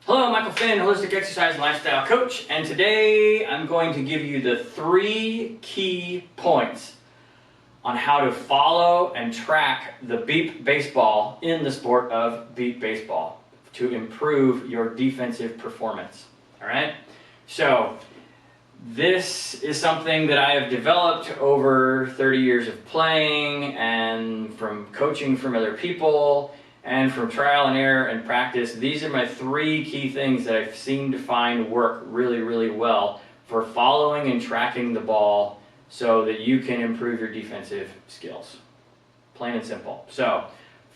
Hello, Michael Finn, Holistic Exercise and Lifestyle Coach, and today I'm going to give you the 3 key points on how to follow and track the beep baseball in the sport of beep baseball to improve your defensive performance. All right? So, this is something that I have developed over 30 years of playing and from coaching from other people and from trial and error and practice. These are my 3 key things that I've seemed to find work really, really well for following and tracking the ball so that you can improve your defensive skills. Plain and simple. So,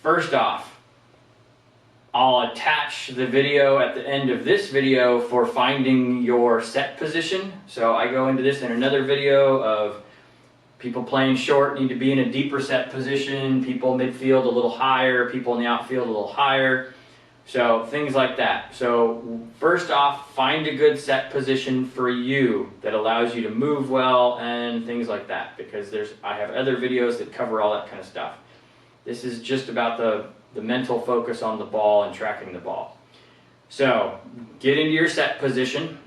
first off, I'll attach the video at the end of this video for finding your set position. So I go into this in another video of people playing short need to be in a deeper set position, people midfield a little higher, people in the outfield a little higher. So things like that. So first off, find a good set position for you that allows you to move well and things like that, because I have other videos that cover all that kind of stuff. This is just about the mental focus on the ball and tracking the ball. So get into your set position.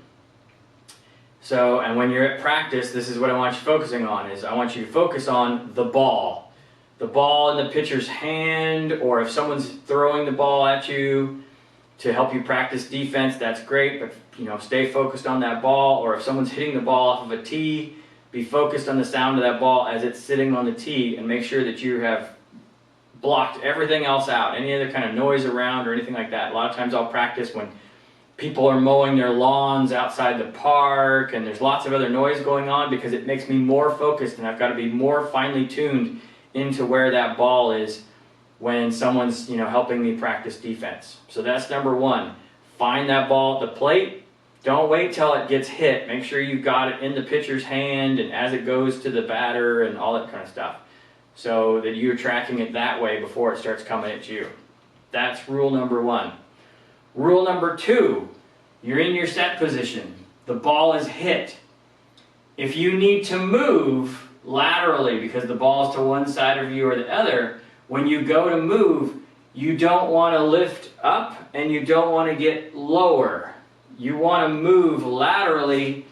So, and when you're at practice, this is what I want you focusing on, is I want you to focus on the ball. The ball in the pitcher's hand, or if someone's throwing the ball at you to help you practice defense, that's great, but stay focused on that ball. Or if someone's hitting the ball off of a tee, be focused on the sound of that ball as it's sitting on the tee, and make sure that you have blocked everything else out, any other kind of noise around or anything like that. A lot of times I'll practice when people are mowing their lawns outside the park and there's lots of other noise going on, because it makes me more focused and I've got to be more finely tuned into where that ball is when someone's helping me practice defense. So that's number 1. Find that ball at the plate. Don't wait till it gets hit. Make sure you've got it in the pitcher's hand and as it goes to the batter and all that kind of stuff, so that you're tracking it that way before it starts coming at you. That's rule number 1. Rule number 2, you're in your set position. The ball is hit. If you need to move laterally because the ball is to one side of you or the other, when you go to move, you don't want to lift up and you don't want to get lower. You want to move laterally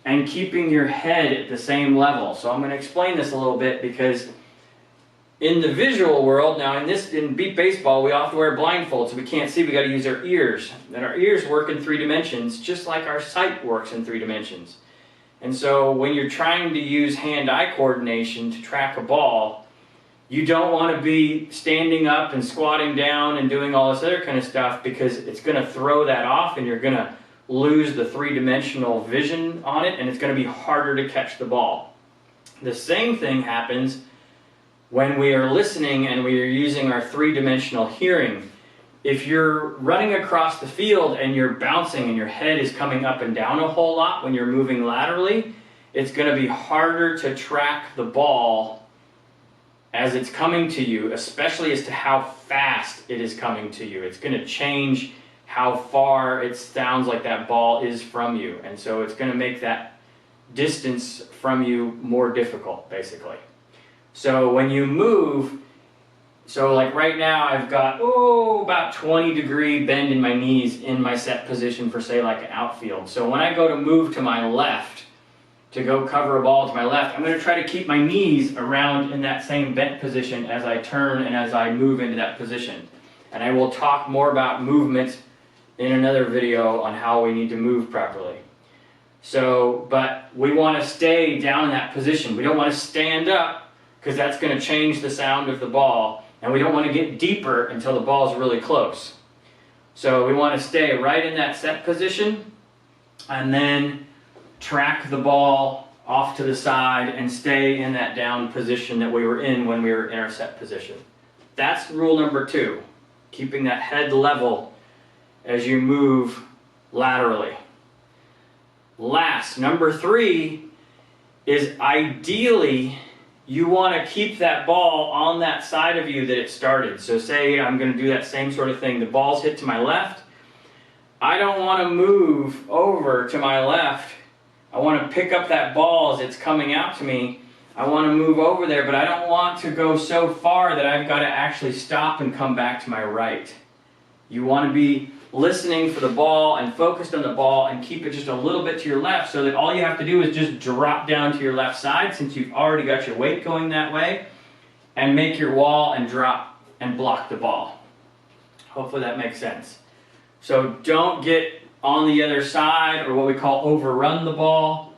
and keeping your head at the same level. So I'm going to explain this a little bit, because in the visual world, now in beep baseball, we often wear blindfolds, so we can't see, we got to use our ears. And our ears work in 3 dimensions, just like our sight works in 3 dimensions. And so when you're trying to use hand-eye coordination to track a ball, you don't want to be standing up and squatting down and doing all this other kind of stuff, because it's going to throw that off and you're going to lose the 3-dimensional vision on it, and it's going to be harder to catch the ball. The same thing happens when we are listening and we are using our 3-dimensional hearing. If you're running across the field and you're bouncing and your head is coming up and down a whole lot when you're moving laterally, it's going to be harder to track the ball as it's coming to you, especially as to how fast it is coming to you. It's going to change how far it sounds like that ball is from you, and so it's going to make that distance from you more difficult, basically. So when you move, so like right now I've got about 20-degree bend in my knees in my set position for, say, like an outfield. So when I go to move to my left, to go cover a ball to my left, I'm going to try to keep my knees around in that same bent position as I turn and as I move into that position. And I will talk more about movement in another video on how we need to move properly. So, but we want to stay down in that position. We don't want to stand up, because that's going to change the sound of the ball, and we don't want to get deeper until the ball is really close. So we want to stay right in that set position and then track the ball off to the side and stay in that down position that we were in when we were in our set position. That's rule number 2, keeping that head level as you move laterally. Last, number 3, is ideally you want to keep that ball on that side of you that it started. So say I'm going to do that same sort of thing. The ball's hit to my left. I don't want to move over to my left. I want to pick up that ball as it's coming out to me. I want to move over there, but I don't want to go so far that I've got to actually stop and come back to my right. You want to be listening for the ball and focused on the ball, and keep it just a little bit to your left so that all you have to do is just drop down to your left side since you've already got your weight going that way, and make your wall and drop and block the ball. Hopefully that makes sense. So don't get on the other side, or what we call overrun the ball.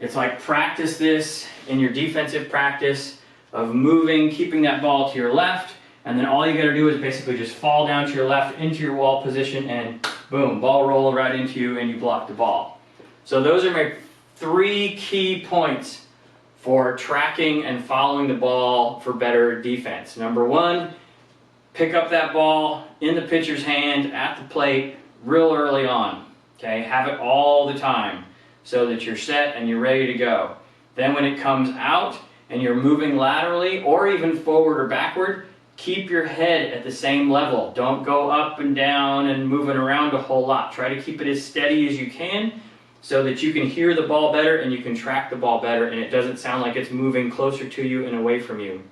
It's like practice this in your defensive practice of moving, keeping that ball to your left, and then all you got to do is basically just fall down to your left into your wall position, and boom, ball roll right into you and you block the ball. So those are my 3 key points for tracking and following the ball for better defense. Number 1, pick up that ball in the pitcher's hand at the plate real early on. Okay, have it all the time so that you're set and you're ready to go. Then when it comes out and you're moving laterally or even forward or backward, keep your head at the same level. Don't go up and down and moving around a whole lot. Try to keep it as steady as you can so that you can hear the ball better and you can track the ball better, and it doesn't sound like it's moving closer to you and away from you.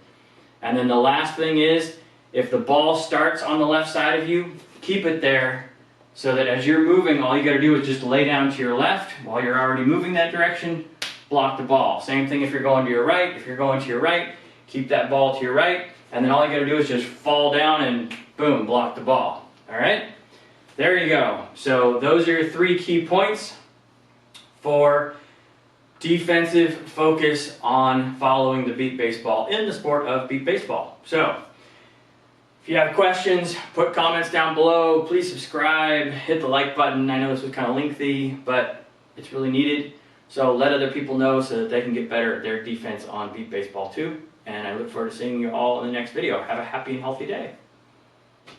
And then the last thing is, if the ball starts on the left side of you, keep it there so that as you're moving, all you got to do is just lay down to your left while you're already moving that direction, block the ball. Same thing if you're going to your right. If you're going to your right, keep that ball to your right, and then all you got to do is just fall down and boom, block the ball. All right? There you go. So those are your 3 key points for defensive focus on following the beat baseball in the sport of beat baseball. So if you have questions, put comments down below. Please subscribe, hit the like button. I know this was kind of lengthy, but it's really needed. So let other people know so that they can get better at their defense on beat baseball too. And I look forward to seeing you all in the next video. Have a happy and healthy day.